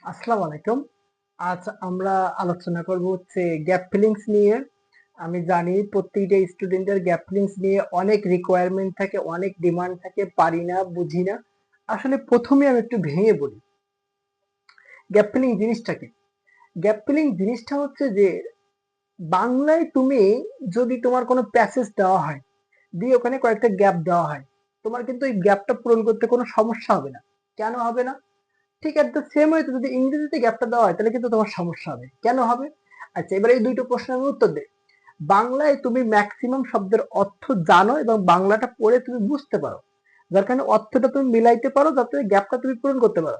আসসালামু আলাইকুম। আজ আমরা আলোচনা করব হচ্ছে গ্যাপ ফিলিংস নিয়ে। আমি জানি প্রত্যেকটা স্টুডেন্টের গ্যাপ ফিলিংস নিয়ে অনেক রিকোয়ারমেন্ট থাকে, অনেক ডিমান্ড থাকে, পারি না, বুঝি না। আসলে প্রথমে আমি একটু ভেঙে বলি, গ্যাপ ফিলিং জিনিসটা কি? গ্যাপ ফিলিং জিনিসটা হচ্ছে যে বাংলায় তুমি যদি তোমার কোনো প্যাসেজ দেওয়া হয়, দিয়ে ওখানে কয়েকটা গ্যাপ দেওয়া হয়, তোমার কিন্তু এই গ্যাপটা পূরণ করতে কোনো সমস্যা হবে না। কেন হবে না? ঠিক এট দ্য সেম ওয়েতে যদি ইংরেজিতে গ্যাপটা দেওয়া হয় তাহলে কিন্তু তোমার সমস্যা হবে। কেন হবে? আচ্ছা, এবার এই দুইটা প্রশ্নের আমি উত্তর দেই। বাংলায় তুমি ম্যাক্সিমাম শব্দের অর্থ জানো এবং বাংলাটা পড়ে তুমি বুঝতে পারো, যার কারণে অর্থটা তুমি মিলাইতে পারো যাতে গ্যাপটা তুমি পূরণ করতে পারো।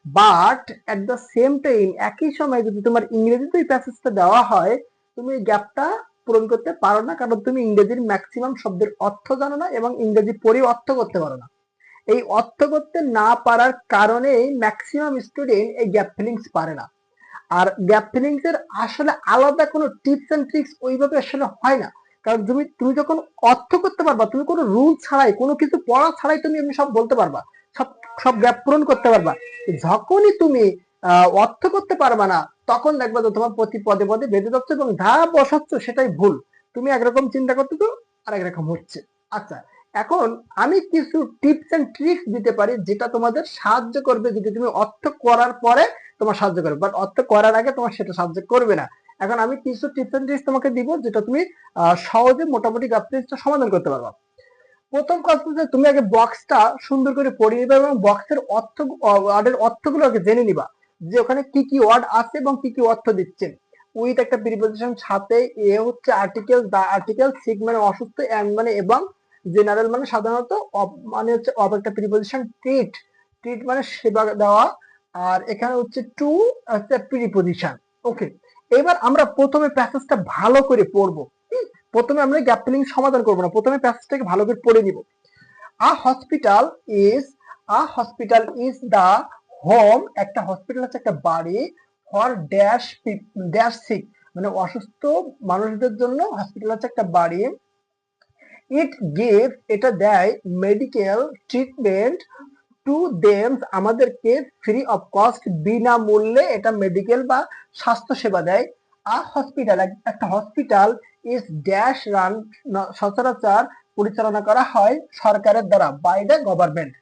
But at the same time একই সময় যদি তোমার ইংরেজিতে এই প্যাসেজটা দেওয়া হয়, তুমি এই গ্যাপটা পূরণ করতে পারো না, কারণ তুমি ইংরেজির ম্যাক্সিমাম শব্দের অর্থ জানো না এবং ইংরেজি পড়েও অর্থ করতে পারো না। এই অর্থ করতে না পারার কারণেই ম্যাক্সিমাম স্টুডেন্ট এই গ্যাপ ফিলিংস পারে না। আর গ্যাপ ফিলিংস এর আসলে আলাদা কোনো টিপস এন্ড ট্রিক্স ওইভাবে আসলে হয় না। কারণ তুমি তুমি যখন অর্থ করতে পারবা, তুমি কোনো রুল ছাড়াই, কোনো কিছু পড়া ছাড়াই তুমি এমনি সব বলতে পারবা, সব সব গ্যাপ পূরণ করতে পারবা। যখনই তুমি অর্থ করতে পারবা না, তখন দেখবা যে তোমার প্রতি পদে পদে বেঁধে যাচ্ছে এবং যা বসাচ্ছ সেটাই ভুল। তুমি একরকম চিন্তা করতেছো আর একরকম হচ্ছে। আচ্ছা, এখন আমি কিছু টিপস এন্ড ট্রিক্স দিতে পারি যেটা তোমাদের সাহায্য করবে, যদি তুমি অর্থ করার পরে তোমার সাহায্য করবে, বাট অর্থ করার আগে তোমার সেটা সাহায্য করবে না। এখন আমি কিছু টিপস এন্ড ট্রিক্স তোমাকে দিব যেটা তুমি সহজে মোটামুটি গাছটা সমাধান করতে পারবা। প্রথম কথা হচ্ছে তুমি আগে বক্সটা সুন্দর করে পড়ে নিবা এবং বক্সের অর্থ, ওয়ার্ডের অর্থগুলো আগে জেনে নিবা যে ওখানে কি কি ওয়ার্ড আছে এবং কি কি অর্থ দিচ্ছে। উইথ একটা প্রিপোজিশন সাথে, এ হচ্ছে আর্টিকেল, দা আর্টিকেল, সিক মানে অসুস্থ, এন্ড মানে এবং, জেনারেল মানে সাধারণত, মানে হচ্ছে অব একটা প্রিপোজিশন, ট্রিট, ট্রিট মানে সেবা দেওয়া, আর এখানে হচ্ছে টু হচ্ছে প্রিপোজিশন। ওকে, এবার আমরা প্রথমে প্যাসেজটা ভালো করে পড়বো। প্রথমে আমরা গ্যাপ ফিলিং সমাধান করবো না, প্রথমে প্যাসেজটাকে ভালো করে পড়ে নিব। A hospital is, a hospital is the home, একটা হসপিটাল হচ্ছে একটা বাড়ি, ফর ড্যাশ ড্যাশ সিক মানে অসুস্থ মানুষদের জন্য হসপিটাল হচ্ছে একটা বাড়ি। ইট গিভ, এটা দেয়, মেডিকেল ট্রিটমেন্ট টু দেম, আমাদেরকে, ফ্রি অফ কস্ট, বিনামূল্যে এটা মেডিকেল বা স্বাস্থ্য সেবা দেয়। আ হসপিটাল, একটা হসপিটাল, ইজ ড্যাশ রান, সচরাচর পরিচালনা করা হয় সরকারের দ্বারা, by the government.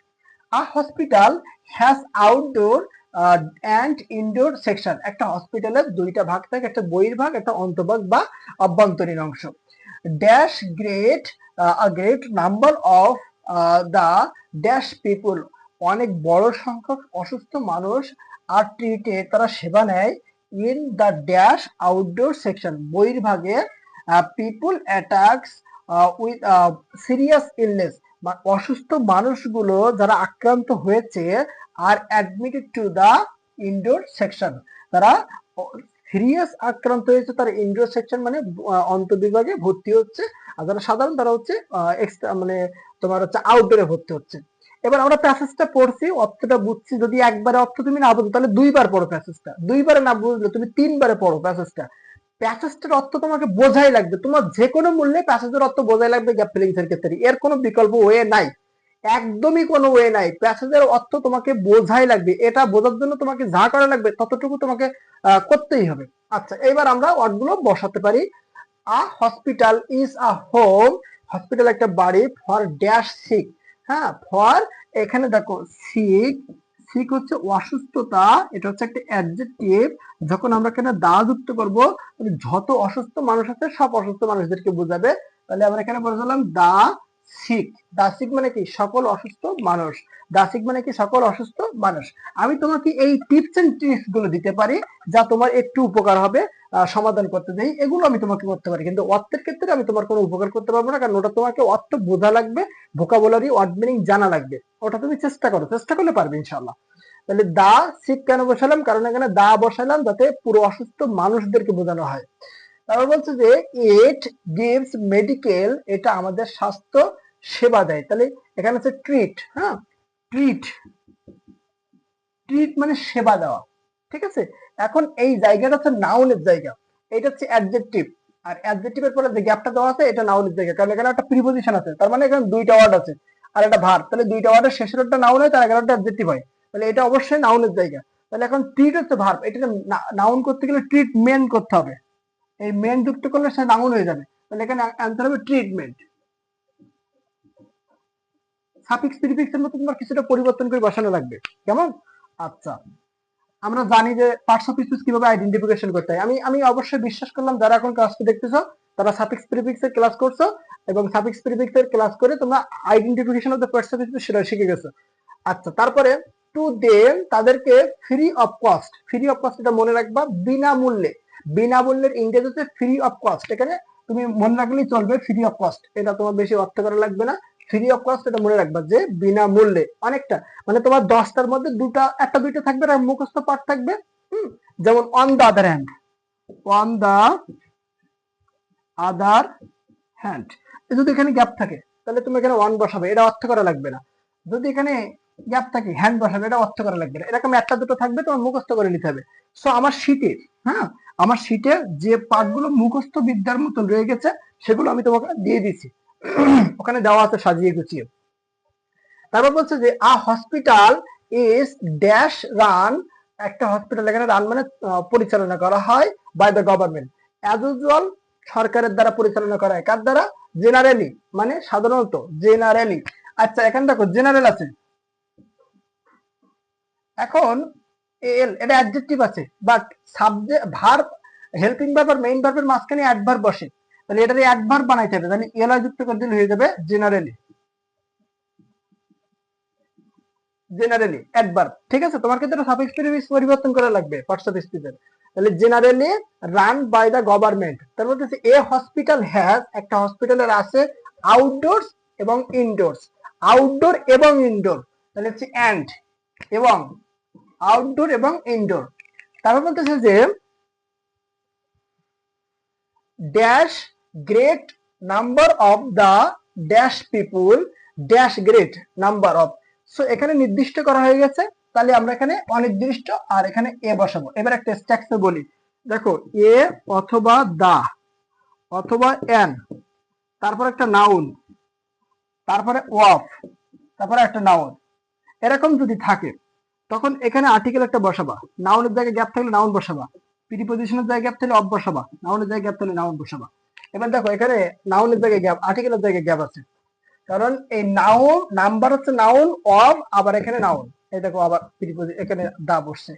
A hospital has outdoor and indoor section, একটা হসপিটালের দুইটা ভাগ থাকে, একটা বহির্ভাগ, একটা অন্তর্ভাগ বা অভ্যন্তরীণ অংশ। Dash great, a great number of the dash people, অনেক বড় সংখ্যক অসুস্থ মানুষ আর ট্রিটেড, তারা সেবা নেয়, in the dash outdoor section, বহির্ভাগে, people attacks with serious illness, অসুস্থ মানুষগুলো যারা আক্রান্ত হয়েছে আর admitted to the indoor section, তারা সিরিয়াস আক্রান্ত হয়েছে, তারা ইনডোর সেকশন মানে অন্তর্বিভাগে ভর্তি হচ্ছে, আর যারা সাধারণ তারা হচ্ছে এক্সট্রা মানে তোমার হচ্ছে আউটডোরে ভর্তি হচ্ছে। এবার আমরা প্যাসেজটা পড়ছি, অর্থটা বুঝছি, যদি একবারে অর্থ তুমি না বুঝো তাহলে দুইবার পড়ো প্যাসেজটা, দুইবারে না বুঝলে তুমি তিনবারে পড়ো প্যাসেজটা। প্যাসেজটার অর্থ তোমাকে বোঝাই লাগবে, তোমার যে কোনো মূল্যে প্যাসেজের অর্থ বোঝাই লাগবে গ্যাপ ফিলিংস এর ক্ষেত্রে, এর কোনো বিকল্প ওয়ে নাই, একদমই কোনো ওয়ে নাই। প্যাসেজের অর্থ তোমাকে বোঝাই লাগবে, এটা বোঝার জন্য তোমাকে যা করা লাগবে ততটুকু তোমাকে করতেই হবে। আচ্ছা, এবার আমরা ওয়ার্ডগুলো বসাতে পারি। আ hospital is a home, hospital একটা বাড়ি, ফর ড্যাশ সিক, হ্যাঁ ফর, এখানে দেখো সিক, সিক হচ্ছে অসুস্থতা, এটা হচ্ছে একটা অ্যাডজেক্টিভ। যখন আমরা এখানে দা যুক্ত করব, যত অসুস্থ মানুষ আছে সব অসুস্থ মানুষদেরকে বোঝাবে, তাহলে আমরা এখানে বললাম দা সিক। দা সিক মানে কি? সকল অসুস্থ মানুষ। দা সিক মানে কি? সকল অসুস্থ মানুষ। আমি তোমাকে এই টিপস এন্ড ট্রিক্স গুলো দিতে পারি যা তোমার একটু উপকার হবে সমাধান করতে দেই, এগুলো আমি তোমাকে করতে পারি, কিন্তু অর্থের ক্ষেত্রে আমি তোমার কোনো উপকার করতে পারবো না, কারণ ওটা তোমাকে অর্থ বোঝা লাগবে, ভোকাবুলারি ওয়ার্ড মিনিং জানা লাগবে। ওটা তুমি চেষ্টা করো, চেষ্টা করলে পারবে ইনশাআল্লাহ। তাহলে দা সিক কেন বসালাম? কারণ এখানে দা বসালাম যাতে পুরো অসুস্থ মানুষদেরকে বোঝানো হয়। তারপর বলছে যে ইট গিভস মেডিকেল, এটা আমাদের স্বাস্থ্য সেবা দেয়, তাহলে এখানে হচ্ছে ট্রিট, হ্যাঁ ট্রিট, ট্রিট মানে সেবা দেওয়া, ঠিক আছে। এখন এই জায়গাটা হচ্ছে নাউনের জায়গা, এটা হচ্ছে অ্যাডজেক্টিভ, আর অ্যাডজেক্টিভের পরে যে গ্যাপটা দেওয়া আছে এটা নাউনের জায়গা, কারণ এখানে একটা প্রিপোজিশন আছে, তার মানে এখানে দুইটা ওয়ার্ড আছে আর একটা ভার্ব, তাহলে দুইটা ওয়ার্ডের শেষের একটা নাউন হয়, তার এগারোটা অ্যাডজেক্টিভ হয়, তাহলে এটা অবশ্যই নাউনের জায়গা। তাহলে এখন ট্রিট হচ্ছে ভার্ব, এটা নাউন করতে গেলে ট্রিটমেন্ট করতে হবে, এই মেন যুক্ত করলে সে নাউন হয়ে যাবে। তাহলে এখানে অ্যান্সার হবে ট্রিটমেন্ট। সাফিক্স প্রিফিক্সের মতো তোমার কিছুটা পরিবর্তন করে বসানো লাগবে, কেমন? আচ্ছা, আমরা জানি যে পার্টস অফ স্পিচ কিভাবে আইডেন্টিফিকেশন করতে হয়। আমি আমি অবশ্যই বিশ্বাস করলাম যারা এখন ক্লাসটি দেখতেছো তারা সাফিক্স প্রিফিক্স এর ক্লাস করছো, এবং সাফিক্স প্রিফিক্স এর ক্লাস করে তোমরা identification of the parts of speech সেটা শিখে গেছো। আচ্ছা, তারপরে টু দেম, তাদেরকে free of cost, free of cost এটা মনে রাখবা, বিনামূল্যে, বিনামূল্যের ইংরেজি হচ্ছে ফ্রি অফ কস্ট, এখানে তুমি মনে রাখলেই চলবে ফ্রি অফ কস্ট, এটা তোমার বেশি অর্থ করা লাগবে না। ফ্রি অফ কস্ট এটা মনে রাখবা যে বিনামূল্যে, অনেকটা মানে তোমার 10টার মধ্যে দুটা একটা দুইটা থাকবে আর মুখস্থ পাঠ থাকবে। যেমন on the other hand, on the other hand, যদি এখানে গ্যাপ থাকে তাহলে তুমি এখানে ওয়ান বসাবে, এটা অর্থ করা লাগবে না। যদি এখানে গ্যাপ থাকে হ্যান্ড বসাবে, এটা অর্থ করা লাগবে না। এরকম একটা দুটো থাকবে, তোমার মুখস্থ করে নিতে হবে। সো আমার শীটে, হ্যাঁ, আমার শীটে যে পার্টগুলো মুখস্থ বিদ্যার মতন রয়ে গেছে সেগুলো আমি তোমাকে দিয়ে দিচ্ছি, ওখানে দেওয়া আছে সাজিয়ে গুছিয়ে। তারপর বলছে যে a hospital is dash run, একটা হসপিটাল এখানে রান মানে পরিচালনা করা হয় by the government, as usual সরকারের দ্বারা পরিচালনা করা হয়, কার দ্বারা? জেনারেলি, মানে সাধারণত, জেনারেলি। আচ্ছা, এখানে দেখো জেনারেল আছে, এখন এল এটা অ্যাডজেক্টিভ আছে, but subject verb, helping verb আর মেইন ভার্বের মাঝখানে অ্যাডভার্ব বসে, তাহলে এটারে অ্যাডভার্ব বানাইতে হবে, তাহলে এল যুক্ত করে দিলে হয়ে যাবে জেনারেলি, জেনারেলি অ্যাডভার্ব। ঠিক আছে, তোমার ক্ষেত্রে সাফিক্স প্রিফিক্স পরিবর্তন করা লাগবে পার্টস অফ স্পিচের। তাহলে generally run by the government, তার মধ্যে এ হসপিটাল হ্যাজ, একটা হসপিটালের আছে আউটডোরস এবং ইনডোরস, আউটডোর এবং ইনডোর, তাহলে হচ্ছে অ্যান্ড এবং, আউটডোর এবং ইনডোর। তারপর বলতেছে যে dash great number of the dash people, dash great number of, so এখানে নির্দিষ্ট করা হয়ে গেছে, তাহলে আমরা এখানে অনির্দিষ্ট আর এখানে এ বসাবো। এবার একটা স্ট্রাকচার বলি, দেখো এ অথবা দা অথবা এন, তারপর একটা নাউন, তারপরে অফ, তারপরে একটা নাউন, এরকম যদি থাকে তখন এখানে আর্টিকেল একটা বসাবা, নাউনের জায়গায় গ্যাপ থাকলে নাউন বসাবা, প্রিপজিশনের জায়গায় গ্যাপ থাকলে অফ বসাবা, নাউনের জায়গায় গ্যাপ থাকলে নাউন বসাবা। এবার দেখো এখানে নাউনের জায়গায় গ্যাপ, আর্টিকেলের জায়গায় গ্যাপ আছে, কারণ এই নাউন নাম্বার হচ্ছে নাউন, অফ আবার এখানে নাউন, এই দেখো আবার এখানে দা বসছে।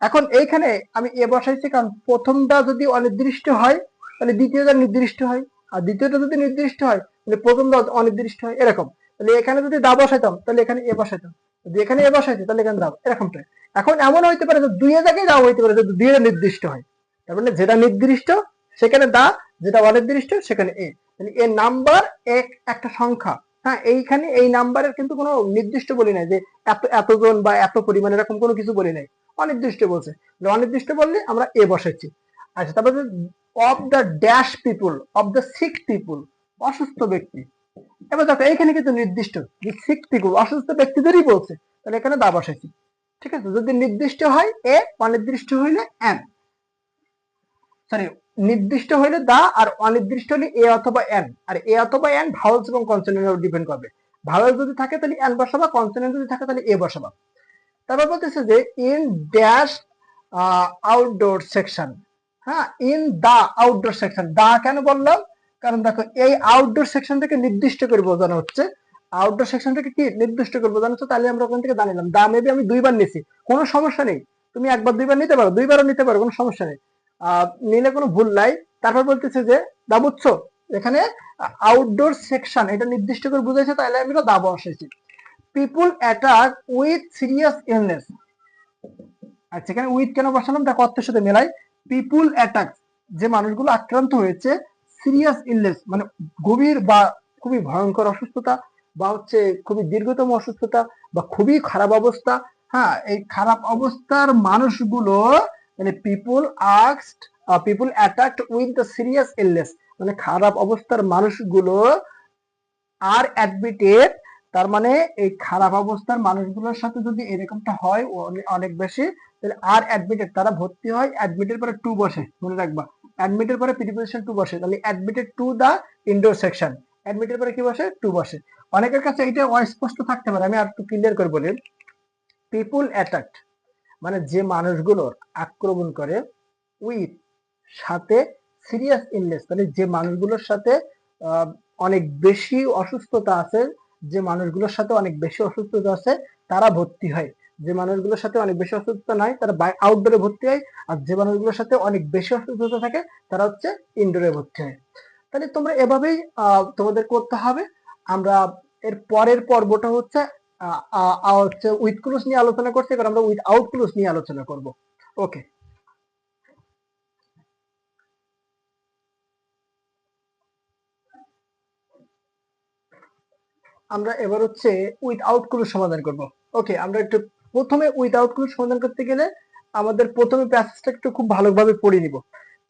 এখন এইখানে আমি এ বসাইছি কারণ প্রথমটা যদি অনির্দিষ্ট হয় তাহলে দ্বিতীয়টা নির্দিষ্ট হয়, আর দ্বিতীয়টা যদি নির্দিষ্ট হয় তাহলে প্রথমটা অনির্দিষ্ট হয়, এরকম। তাহলে এখানে যদি দা বসাইতাম তাহলে এখানে এ বসাইতাম, যদি এখানে এ বসাইছি তাহলে এখানে দাও, এরকমটা। এখন এমন হইতে পারে যে দুইয়ের জায়গায় দাও হইতে পারে, যদি দুইয়ের নির্দিষ্ট হয়, তার মানে যেটা নির্দিষ্ট সেখানে দা, যেটা অনির্দিষ্ট সেখানে এ, মানে এর নাম্বার একটা সংখ্যা। হ্যাঁ, এইখানে এই নাম্বারের কিন্তু কোনো নির্দিষ্ট বলি নাই যে এত এতজন বা এত পরিমাণ, এরকম কোনো কিছু বলি নাই, অনির্দিষ্ট বলছে। অনির্দিষ্ট বললে আমরা এ বসাচ্ছি। আচ্ছা, তারপরে of the dash people, of the sick people, অসুস্থ ব্যক্তি। এবার দেখো এইখানে কিন্তু নির্দিষ্ট যে সিক পিপুল, অসুস্থ ব্যক্তিদেরই বলছে, তাহলে এখানে দা বসাইছি। ঠিক আছে, যদি নির্দিষ্ট হয় এ, অনির্দিষ্ট হইলে এন, সরি, নির্দিষ্ট হইলে দা আর অনির্দিষ্ট হলে এ অথবা এন, আর এ অথবা এন ভাওয়েলস এবং কনসোনেন্টের উপর ডিপেন্ড করবে। ভাওয়েল যদি থাকে তাহলে এন বসাবা, কনসোনেন্ট যদি থাকে তাহলে এ বসাবা। তারপর বলতেছে যে ইন ড্যাশ আউটডোর সেকশন, হ্যাঁ, ইন দা আউটডোর সেকশন, দা কেন বললাম? কারণ দেখো এই আউটডোর সেকশন থেকে নির্দিষ্ট করে বোঝানো হচ্ছে, আউটডোর সেকশন থেকে কি নির্দিষ্ট করে বোঝানো হচ্ছে, তাহলে আমরা ওখান থেকে জানিলাম দা মেবি আমি দুইবার নিছি, কোনো সমস্যা নেই, তুমি একবার দুইবার নিতে পারো, দুইবারও নিতে পারো, কোনো সমস্যা নেই, নিলে কোনো ভুল নাই। তারপর বলতেছে যে দা, বুঝছো এখানে আউটডোর সেকশন এটা নির্দিষ্ট করে বুঝাইছে, তাহলে আমি দা বসাইছি। পিপুল অ্যাটাক উইথ সিরিয়াস ইলনেস, আচ্ছা এখানে উইথ কেন বসালাম দেখো অর্থের সাথে মেলাই। পিপুল অ্যাটাক, যে মানুষগুলো আক্রান্ত হয়েছে, সিরিয়াস ইলনেস মানে গভীর বা খুবই ভয়ঙ্কর অসুস্থতা, বা হচ্ছে খুবই দীর্ঘতম অসুস্থতা, বা খুবই খারাপ অবস্থা। হ্যাঁ, এই খারাপ অবস্থার মানুষগুলো, মানে people asked, people attacked with the serious illness, মানে খারাপ অবস্থার মানুষগুলো আর অ্যাডমিটেড, তার মানে এই খারাপ অবস্থার মানুষগুলোর সাথে যদি এরকমটা হয় অনেক বেশি, তাহলে আর অ্যাডমিটেড, তারা ভর্তি হয়, অ্যাডমিটের পরে টু বসে, মনে রাখবা, অ্যাডমিটের পরে প্রিপোজিশন টু বসে, তাহলে admitted to the indoor section, অ্যাডমিটের পরে কি বসে? টু বসে। অনেকের কাছে এটা অস্পষ্ট থাকতে পারে, আমি আর একটু ক্লিয়ার করে বলি। পিপুল অ্যাটাকড, মানে যে মানুষগুলোর আক্রমণ করে উইথ সাথে সিরিয়াস ইলনেস, মানে যে মানুষগুলোর সাথে আহ, অনেক বেশি অসুস্থতা আছে, যে মানুষগুলোর সাথে অনেক বেশি অসুস্থতা আছে তারা ভর্তি হয়। যে মানুষগুলোর সাথে অনেক বেশি অসুস্থতা নাই তারা আউটডোরে ভর্তি হয়। আর যে মানুষগুলোর সাথে অনেক বেশি অসুস্থতা থাকে তারা হচ্ছে ইনডোরে ভর্তি হয়। তাহলে তোমরা এভাবেই তোমাদের করতে হবে। আমরা এর পরের পর্বটা হচ্ছে হচ্ছে উইথ ক্লোজ নিয়ে আলোচনা করছি, এবার আমরা উইথ আউট ক্লোজ নিয়ে আলোচনা করব। ওকে, আমরা এবার হচ্ছে উইথ আউট ক্লোজ সমাধান করব। ওকে, আমরা একটু প্রথমে উইথ আউট ক্লোজ সমাধান করতে গেলে আমাদের প্রথমে প্যাসেজটা একটু খুব ভালোভাবে পড়ে নিব।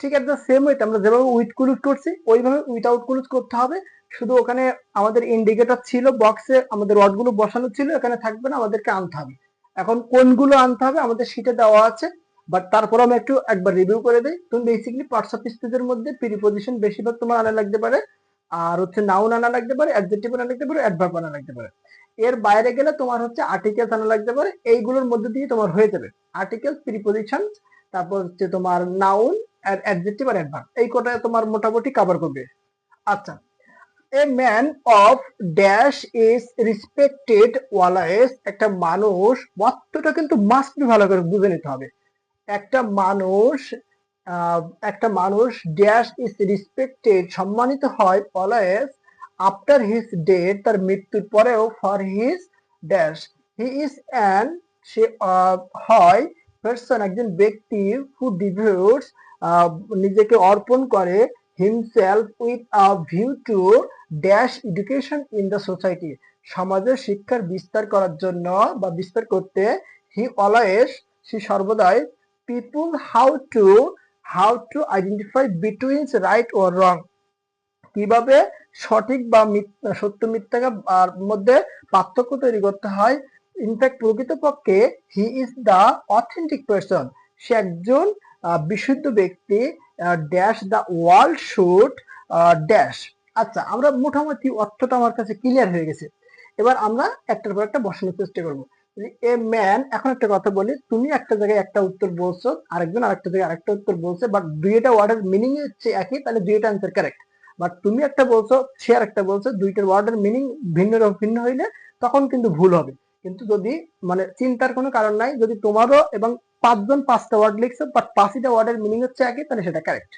ঠিক আছে, সেম ওয়েতে আমরা যেভাবে উইথ ক্লোজ করছি ওইভাবে উইথ আউট ক্লোজ করতে হবে। শুধু ওখানে আমাদের ইন্ডিকেটর ছিল, বক্সে আমাদের ওয়ার্ডগুলো বসানো ছিল, এখানে থাকবে না, আমাদেরকে আনতে হবে। এখন কোনগুলো আনতে হবে আমাদের শীটে দেওয়া আছে, বাট তারপর আমি একটু একবার রিভিউ করে দিই। তুমি বেসিক্যালি পার্টস অফ স্পিচের মধ্যে প্রিপজিশন বেশিরভাগ তোমার আনা লাগতে পারে, আর হচ্ছে নাউন আনা লাগতে পারে, অ্যাডজেক্টিভ আনা লাগতে পারে, অ্যাডভার্ব আনা লাগতে পারে। এর বাইরে গেলে তোমার হচ্ছে আর্টিকেলস আনা লাগতে পারে, এইগুলোর মধ্যে দিয়ে তোমার হয়ে যাবে আর্টিকেলস, প্রিপজিশন, তারপর হচ্ছে তোমার নাউন, অ্যাডজেক্টিভ আর অ্যাডভার্ব, এই কটা তোমার মোটামুটি কভার করবে। আচ্ছা, a man of dash is respected always, একটা মানুষ, অর্থটা কিন্তু মাস্ট বি ভালো করে বুঝে নিতে হবে। একটা মানুষ আহ, একটা মানুষ ড্যাশ ইজ রেসপেক্টেড সম্মানিত হয় অলওয়েজ আফটার হিজ ডেথ, তার মৃত্যুর পরেও, for his dash he is an, সে হয় পার্সন একজন ব্যক্তি, হু ডিভোটস নিজেকে অর্পণ করে, himself with a view to dash education in the society, সমাজের শিক্ষার বিস্তার করার জন্য বা বিস্তার করতে, হি অলওয়েজ, সে সর্বদাই, people how to identify between right or wrong, কিভাবে সঠিক বা সত্য মিথ্যা মধ্যে পার্থক্য তৈরি করতে হয়। ইনফ্যাক্ট প্রকৃতপক্ষে he is the authentic person, সে একজন বিশুদ্ধ ব্যক্তি, dash the world should dash. আচ্ছা, আমরা মোটামুটি অর্থটা আমার কাছে ক্লিয়ার হয়ে গেছে। এবার আমরা একটার পর একটা বসানোর চেষ্টা করবো। এ ম্যান, এখন একটা কথা বলি, তুমি একটা জায়গায় একটা উত্তর বলছো, আরেকজন আরেকটা জায়গায় আরেকটা উত্তর বলছে, বাট দুইটা ওয়ার্ডের মিনিং হচ্ছে একই, তাহলে দুইটা আনসার কারেক্ট। বাট তুমি একটা বলছো, সে আর একটা বলছো, দুইটার ওয়ার্ডের মিনিং ভিন্ন ভিন্ন হইলে তখন কিন্তু ভুল হবে। কিন্তু যদি মানে চিন্তার কোনো কারণ নাই, যদি তোমারও এবং পাঁচজন পাঁচটা ওয়ার্ড লিখছো বাট পাঁচটা ওয়ার্ডের মিনিং হচ্ছে একই, তাহলে সেটা correct.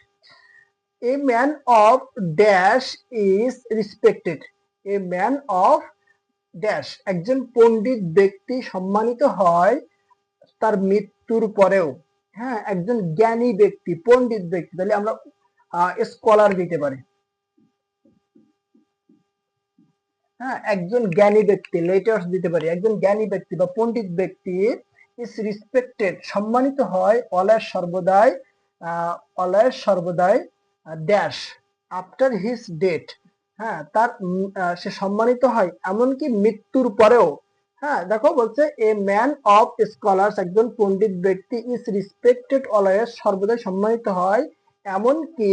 A man of dash is respected, A man of dash, একজন পণ্ডিত ব্যক্তি সম্মানিত হয় তার মৃত্যুর পরেও। হ্যাঁ, একজন জ্ঞানী ব্যক্তি, পণ্ডিত ব্যক্তি, তাহলে আমরা স্কলার দিতে পারি। হ্যাঁ, একজন জ্ঞানী ব্যক্তি, লেটার্স দিতে পারি, একজন জ্ঞানী ব্যক্তি বা পণ্ডিত ব্যক্তি ইজ রেসপেক্টেড সম্মানিত হয়, অলয়েজ সর্বদাই, অলয়েজ সর্বদাই ড্যাশ আফটার হিজ ডেথ, হ্যাঁ তার সে সম্মানিত হয় এমনকি মৃত্যুর পরেও। হ্যাঁ দেখো বলছে এ ম্যান অফ স্কলার্স, একজন পণ্ডিত ব্যক্তি, ইজ রেসপেক্টেড অলওয়েজ সর্বদাই সম্মানিত হয় এমনকি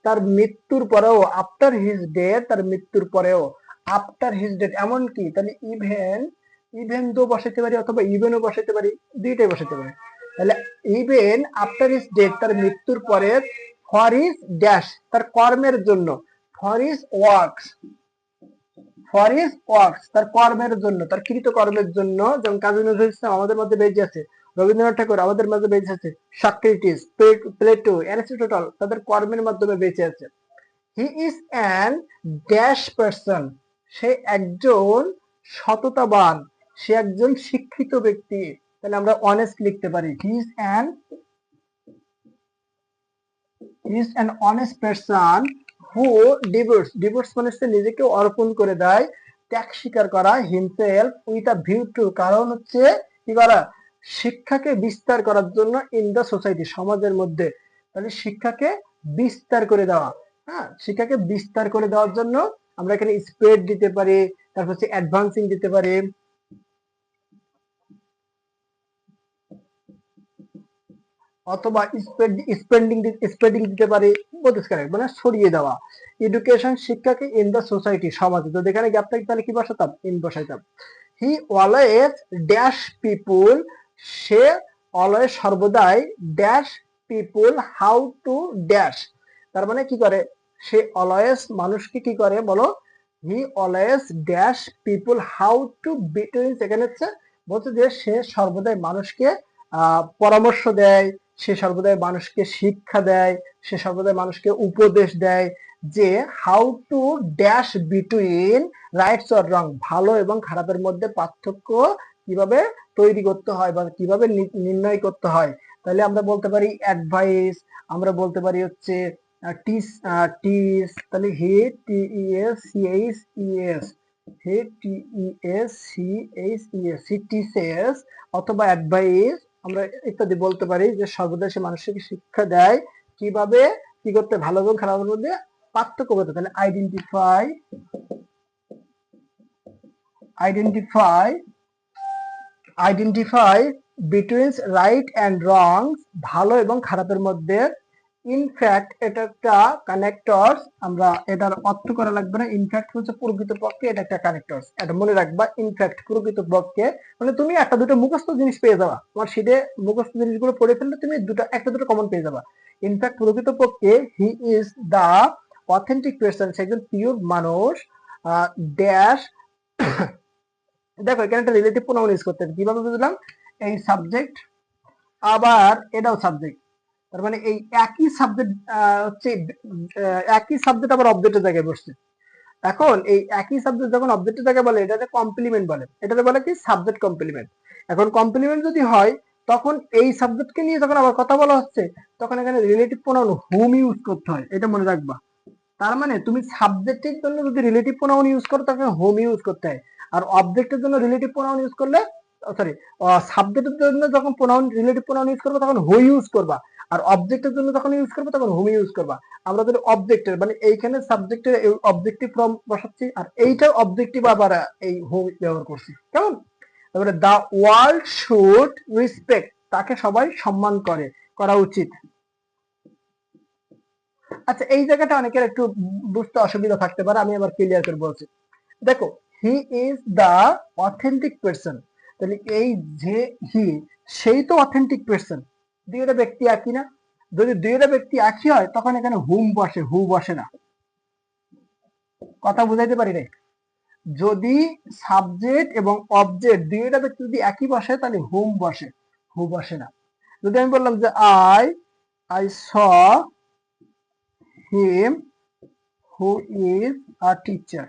তার মৃত্যুর পরেও, আফটার হিজ ডেথ তার মৃত্যুর পরেও, আফটার হিজ ডেথ এমনকি, তাহলে ইভেন, ইভেন দো বসাইতে পারি অথবা ইভেনও বসাইতে পারি, দুইটাই বসাইতে পারি। তাহলে ইভেন আফটার হিজ ডেথ তার মৃত্যুর পরে, ফর হিজ ড্যাশ তার কর্মের জন্য, for his works, for his works তার কর্মের জন্য, তার কৃত কর্মের জন্য, যেমন কাজী নজরুল ইসলাম আমাদের মধ্যে বেঁচে আছে, রবীন্দ্রনাথ ঠাকুর আমাদের মাঝে বেঁচে আছে, সক্রেটিস, প্লেটো, অ্যারিস্টটল তাদের কর্মের মাধ্যমে বেঁচে আছে। He is an dash person, সে একজন সততাবান, সে একজন শিক্ষিত ব্যক্তি, তাহলে আমরা অনেস্ট লিখতে পারি। হি is an honest person who divorce, divorce মানে হচ্ছে নিজেকে অর্পণ করে দেয়, ত্যাগ স্বীকার করা, himself with a view two, কারণ হচ্ছে কি করা, শিক্ষাকে বিস্তার করার জন্য, ইন দ্য সোসাইটি সমাজের মধ্যে, তাহলে শিক্ষাকে বিস্তার করে দেওয়া। হ্যাঁ, শিক্ষাকে বিস্তার করে দেওয়ার জন্য আমরা এখানে স্প্রেড দিতে পারি, তারপর হচ্ছে অ্যাডভান্সিং দিতে পারি, অথবা স্প্রেডিং, স্প্রেডিং দিতে পারি, বোথ ইজ কারেক্ট, মানে ছড়িয়ে দেওয়া। এডুকেশন শিক্ষাকে, ইন দ্য সোসাইটি সমাজে, তো এখানে গ্যাপ থাকে তাহলে কি বসাতাম, ইন বসাইতাম। হি অলওয়েজ ড্যাশ পিপুল, সে অলওয়েজ সর্বদাই dash people how to dash, তার মানে কি করে, সে অলওয়েজ মানুষকে কি করে বলো, হি always dash people how two between, সেখানে হচ্ছে বলছে যে সে সর্বদাই মানুষকে পরামর্শ দেয়, সে সর্বদাই মানুষকে শিক্ষা দেয়, সে সর্বদাই মানুষকে উপদেশ দেয় যে how to dash between rights or wrong, ভালো এবং খারাপের মধ্যে পার্থক্য কিভাবে তৈরি করতে হয় বা কিভাবে নির্ণয় করতে হয়। তাহলে আমরা বলতে পারি অ্যাডভাইস, আমরা বলতে পারি হচ্ছে টিস, টিস, তাহলে he T E S C H E S, he T E S C H E S, he teaches, অথবা অ্যাডভাইস আমরা ইত্যাদি বলতে পারি, যে সর্বদা সে মানুষকে শিক্ষা দেয় কিভাবে কি করতে, ভালো এবং খারাপের মধ্যে পার্থক্য করতে। তাহলে identify, identify, identify between right and রং, ভালো এবং খারাপের মধ্যে। ইনফ্যাক্ট এটা একটা কানেক্টরস, আমরা এটার অর্থ করা লাগবে না, ইনফ্যাক্ট হচ্ছে প্রকৃতপক্ষে এটা একটা কানেক্টরস, এটা মনে রাখবা। ইনফ্যাক্ট প্রকৃতপক্ষে মানে তুমি একটা দুটো মুখস্থ জিনিস পেয়ে যাবা, তোমার শীটে মুখস্থ জিনিসগুলো পড়ে ফেললে তুমি একটা দুটো কমন পেয়ে যাবা। ইনফ্যাক্ট প্রকৃতপক্ষে he is the authentic person, সে একজন পিওর মানুষ, ড্যাশ দেখো এখানে একটা রিলেটিভ প্রোনাউন ইউজ করতে হবে, কিভাবে বুঝলাম, এই সাবজেক্ট আবার এটাও সাবজেক্ট, তার মানে এই একই সাবজেক্ট হচ্ছে একই সাবজেক্ট আবার অবজেক্টের জায়গায় বসছে। এখন এই একই সাবজেক্ট যখন অবজেক্টের জায়গায় বলে এটাকে কমপ্লিমেন্ট বলে, এটাকে বলে কি সাবজেক্ট কমপ্লিমেন্ট। এখন কমপ্লিমেন্ট যদি হয় তখন এই সাবজেক্টকে নিয়ে যখন আবার কথা বলা হচ্ছে তখন এখানে রিলেটিভ প্রোনাউন হুম ইউজ করতে হয়, এটা মনে রাখবা। তার মানে তুমি সাবজেক্টের জন্য যদি রিলেটিভ প্রোনাউন ইউজ করো তখন হোম ইউজ করতে হয়, আর অবজেক্টের জন্য রিলেটিভ প্রোনাউন ইউজ করলে, সরি, সাবজেক্টের জন্য যখন প্রোনাউন রিলেটিভ প্রোনাউন ইউজ করবে তখন হু ইউজ করবা, আর অবজেক্টের জন্য যখন ইউজ করবে তখন হুম ইউজ করবা। আমরা যদি অবজেক্টের মানে এইখানে সাবজেক্টের অবজেক্টিভ ফর্ম বসাচ্ছি আর এইটার অবজেক্টিভ আবার এই হুম ব্যবহার করছি, কেমন। তারপরে দা ওয়ার্ল্ড শুড রেসপেক্ট, তাকে সবাই সম্মান করে, করা উচিত। আচ্ছা এই জায়গাটা অনেকের একটু বুঝতে অসুবিধা থাকতে পারে, আমি আবার ক্লিয়ার করে বলছি। দেখো he is the authentic person, তাহলে এই যে হি, সেই তো অথেন্টিক পারসন, দুইটা ব্যক্তি একই না, যদি দুইটা ব্যক্তি একই হয় তখন এখানে হুম বসে, হু বসে না। কথা বুঝাইতে পারি নাই, যদি সাবজেক্ট এবং অবজেক্ট দুইটা ব্যক্তি যদি একই বসে তাহলে হুম বসে, হু বসে না। যদি আমি বললাম যে I I saw him who is a teacher,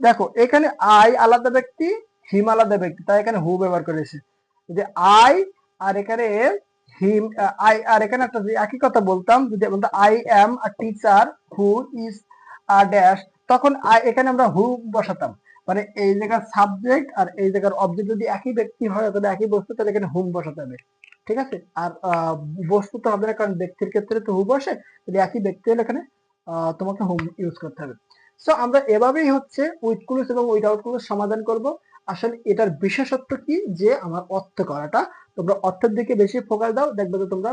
দেখো এখানে আই আলাদা ব্যক্তি, হিম আলাদা ব্যক্তি, তাই এখানে হু ব্যবহার করেছে। যে আই আর এখানে হিম, আই আর এখানে একটা একই কথা বলতাম, যদি বলতাম I am a teacher who is a dash, তখন আই এখানে আমরা হু বসাতাম, মানে এই জায়গার সাবজেক্ট আর এই জায়গার অবজেক্ট যদি একই ব্যক্তি হয় অথবা একই বস্তু তাহলে এখানে হুম বসাতে হবে, ঠিক আছে। আর বস্তু তো হবে না, কারণ ব্যক্তির ক্ষেত্রে তো হু বসে, তাহলে একই ব্যক্তি হলে এখানে তোমাকে হুম ইউজ করতে হবে। সো আমরা এভাবেই হচ্ছে উইথ ক্লুজ এবং উইদাউট ক্লুজ সমাধান করব। আসলে এটার বিশেষত্ব কি, যে আমার অর্থ করাটা, তোমরা অর্থের দিকে বেশি ফোকাস দাও, দেখবে যে তোমরা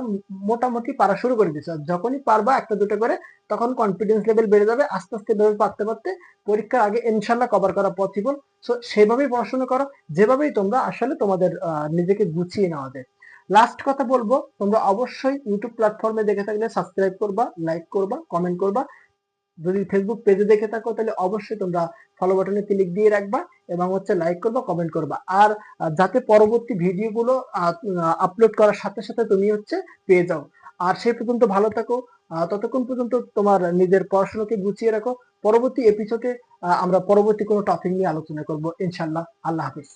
মোটামুটি পারা শুরু করে দিচ্ছ, যখনই পারবা একটা দুটো করে তখন কনফিডেন্স লেভেল বেড়ে যাবে, আস্তে আস্তে লেভেল পারতে পারতে পরীক্ষার আগে ইনশাল্লাহ কভার করা পসিবল। সো সেভাবেই পড়াশোনা করো, যেভাবেই তোমরা আসলে তোমাদের নিজেকে গুছিয়ে নেওয়া যায়। লাস্ট কথা বলবো, তোমরা অবশ্যই ইউটিউব প্ল্যাটফর্মে দেখে থাকলে সাবস্ক্রাইব করবা, লাইক করবা, কমেন্ট করবা। যদি ফেসবুক পেজে দেখে থাকো তাহলে অবশ্যই তোমরা ফলো বাটনে ক্লিক দিয়ে রাখবা এবং হচ্ছে লাইক করবা, কমেন্ট করবা। আর যাতে পরবর্তী ভিডিওগুলো আপলোড করার সাথে সাথে তুমি হচ্ছে পেয়ে যাও। আর সেই পর্যন্ত ভালো থাকো, ততক্ষণ পর্যন্ত তোমার নিজের পড়াশোনাকে গুছিয়ে রাখো। পরবর্তী এপিসোডে আমরা পরবর্তী কোনো টপিক নিয়ে আলোচনা করব ইনশাল্লাহ। আল্লাহ হাফিজ।